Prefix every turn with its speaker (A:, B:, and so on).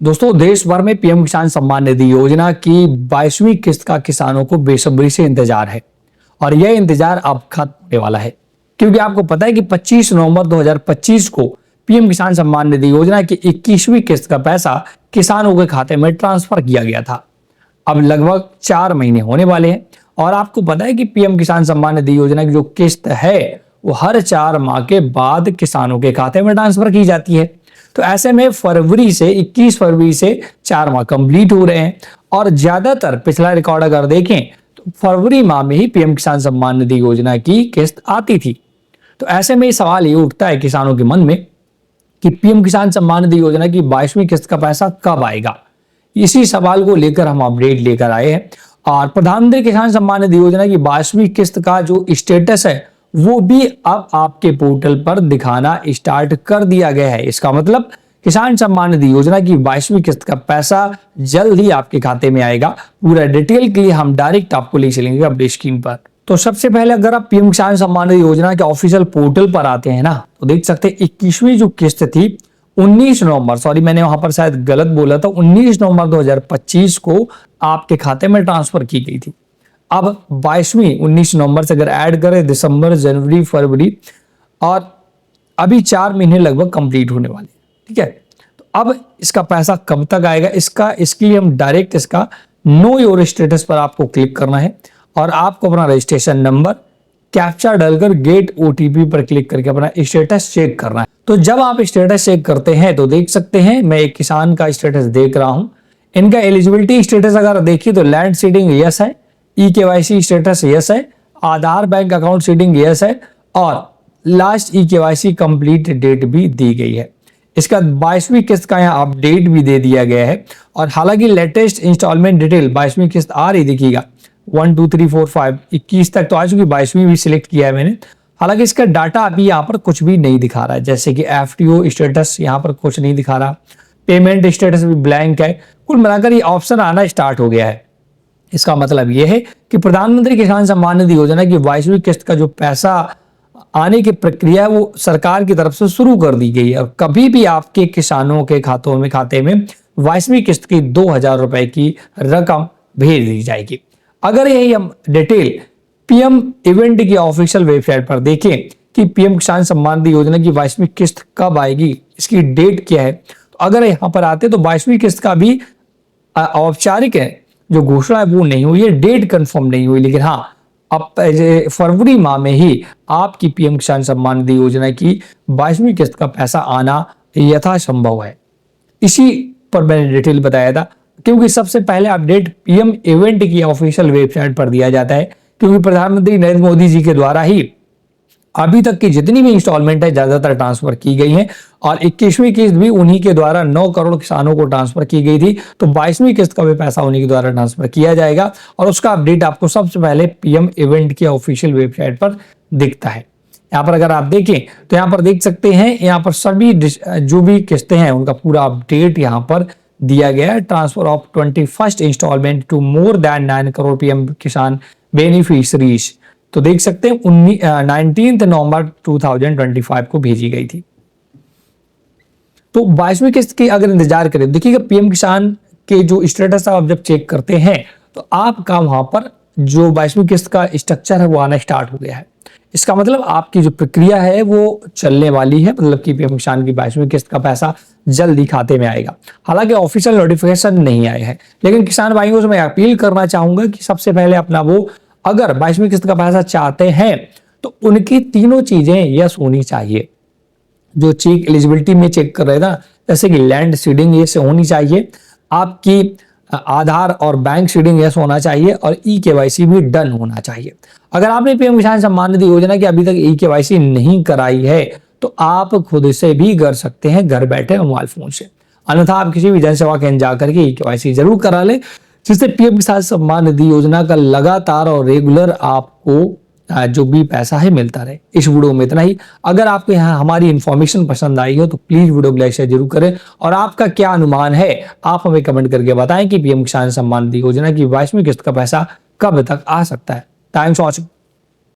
A: दोस्तों, देश भर में पीएम किसान सम्मान निधि योजना की 22वीं किस्त का किसानों को बेसब्री से इंतजार है और यह इंतजार अब खत्म होने वाला है, क्योंकि आपको पता है कि 25 नवंबर 2025 को पीएम किसान सम्मान निधि योजना की 21वीं किस्त का पैसा किसानों के खाते में ट्रांसफर किया गया था। अब लगभग 4 महीने होने वाले हैं और आपको पता है कि पीएम किसान सम्मान निधि योजना की जो किस्त है वो हर 4 माह के बाद किसानों के खाते में ट्रांसफर की जाती है। तो ऐसे में 21 फरवरी से 4 माह कंप्लीट हो रहे हैं और ज्यादातर पिछला रिकॉर्ड अगर देखें तो फरवरी माह में ही पीएम किसान सम्मान निधि योजना की किस्त आती थी। तो ऐसे में सवाल ये उठता है किसानों के मन में कि पीएम किसान सम्मान निधि योजना की 22वीं किस्त का पैसा कब आएगा। इसी सवाल को लेकर हम अपडेट लेकर आए हैं और प्रधानमंत्री किसान सम्मान निधि योजना की 22वीं किस्त का जो स्टेटस है वो भी अब आपके पोर्टल पर दिखाना स्टार्ट कर दिया गया है। इसका मतलब किसान सम्मान निधि योजना की 22वीं किस्त का पैसा जल्द ही आपके खाते में आएगा। पूरा डिटेल के लिए हम डायरेक्ट आपको ले चलेंगे अपने स्क्रीन पर। तो सबसे पहले अगर आप पीएम किसान सम्मान निधि योजना के ऑफिशियल पोर्टल पर आते हैं ना, तो देख सकते हैं 21वीं जो किस्त थी 19 नवंबर, सॉरी मैंने वहां पर शायद गलत बोला था, 19 नवंबर 2025 को आपके खाते में ट्रांसफर की गई थी। अब 22वीं 19 नवंबर से अगर ऐड करें दिसंबर, जनवरी, फरवरी और अभी 4 महीने लगभग कंप्लीट होने वाले, ठीक है। तो अब इसका पैसा कब तक आएगा, इसके लिए हम डायरेक्ट इसका नो योर स्टेटस पर आपको क्लिक करना है और आपको अपना रजिस्ट्रेशन नंबर कैप्चा डालकर गेट ओटीपी पर क्लिक करके अपना स्टेटस चेक करना है। तो जब आप स्टेटस चेक करते हैं तो देख सकते हैं मैं एक किसान का स्टेटस देख रहा हूं। इनका एलिजिबिलिटी स्टेटस अगर देखिए तो लैंड सीडिंग यस है, ई-केवाईसी स्टेटस यस है, आधार बैंक अकाउंट सीडिंग यस है और लास्ट ई-केवाईसी कंप्लीट डेट भी दी गई है। इसका 22वीं किस्त का यहाँ अपडेट भी दे दिया गया है और हालांकि लेटेस्ट इंस्टॉलमेंट डिटेल 22वीं किस्त आ रही दिखेगा 1 2 3 4 5 21 तक तो आ चुकी, 22वीं भी सिलेक्ट किया है मैंने। हालांकि इसका डाटा अभी यहाँ पर कुछ भी नहीं दिखा रहा है, जैसे कि एफटीओ स्टेटस यहाँ पर कुछ नहीं दिखा रहा, पेमेंट स्टेटस भी ब्लैंक है। कुल मिलाकर ये ऑप्शन आना स्टार्ट हो गया है। इसका मतलब यह है कि प्रधानमंत्री किसान सम्मान निधि योजना की 22वीं किस्त का जो पैसा आने की प्रक्रिया है वो सरकार की तरफ से शुरू कर दी गई है और कभी भी आपके किसानों के खाते में 22वीं किस्त की 2000 रुपए की रकम भेज दी जाएगी। अगर यही हम डिटेल पीएम इवेंट की ऑफिशियल वेबसाइट पर देखें कि पीएम किसान सम्मान निधि योजना की 22वीं किस्त कब आएगी, इसकी डेट क्या है, तो अगर यहां पर आते तो 22वीं किस्त का भी औपचारिक है जो घोषणा है वो नहीं हुई है, डेट कंफर्म नहीं हुई, लेकिन हाँ अब फरवरी माह में ही आपकी पीएम किसान सम्मान निधि योजना की 22वीं किस्त का पैसा आना यथासंभव है। इसी पर मैंने डिटेल बताया था क्योंकि सबसे पहले अपडेट पीएम इवेंट की ऑफिशियल वेबसाइट पर दिया जाता है, क्योंकि प्रधानमंत्री नरेंद्र मोदी जी के द्वारा ही अभी तक की जितनी भी इंस्टॉलमेंट है ज्यादातर ट्रांसफर की गई है और 21वीं किस्त भी उन्हीं के द्वारा 9 करोड़ किसानों को ट्रांसफर की गई थी। तो 22वीं किस्त का भी पैसा उन्हीं के द्वारा ट्रांसफर किया जाएगा और उसका अपडेट आपको सबसे पहले पीएम इवेंट की ऑफिशियल वेबसाइट पर दिखता है। यहाँ पर अगर आप देखें तो यहाँ पर देख सकते हैं, यहाँ पर सभी जो भी किस्तें हैं उनका पूरा अपडेट यहाँ पर दिया गया है। Transfer of 21st installment to more than 9 crore PM Kisan beneficiaries, तो देख सकते हैं 19 नवंबर 2025 को भेजी गई थी। तो 22वीं किस्त की अगर इंतजार करें, देखिएगा पीएम किसान के जो स्टेटस आप जब चेक करते हैं तो आपका वहां पर जो 22वीं किस्त का स्ट्रक्चर है वो आना स्टार्ट हो गया है। इसका मतलब आपकी जो प्रक्रिया है वो चलने वाली है, मतलब कि पीएम किसान की 22वीं किस्त का पैसा जल्द ही खाते में आएगा। हालांकि ऑफिशियल नोटिफिकेशन नहीं आए हैं, लेकिन किसान भाइयों से मैं अपील करना चाहूंगा कि सबसे पहले अपना वो अगर 22वीं किस्त का पैसा चाहते हैं तो उनकी तीनों चीजें यस होनी चाहिए। जो चेक एलिजिबिलिटी में चेक कर रहे ना, जैसे कि लैंड सीडिंग यस होनी चाहिए, आपकी आधार और बैंक सीडिंग यस होना चाहिए और ई-केवाईसी भी डन होना चाहिए। अगर आपने पीएम किसान सम्मान निधि योजना की अभी तक ई-केवाईसी नहीं कराई है तो आप खुद से भी कर सकते हैं घर बैठे मोबाइल फोन से, अन्यथा आप किसी भी जनसेवा केंद्र जाकर के ई-केवाईसी जरूर करा ले, जिससे पीएम किसान सम्मान निधि योजना का लगातार और रेगुलर आपको जो भी पैसा है मिलता रहे। इस वीडियो में इतना ही। अगर आपको यहाँ हमारी इन्फॉर्मेशन पसंद आई हो तो प्लीज वीडियो को लाइक शेयर जरूर करें और आपका क्या अनुमान है आप हमें कमेंट करके बताएं कि पीएम किसान सम्मान निधि योजना की 22वीं किस्त का पैसा कब तक आ सकता है। Thanks for watching.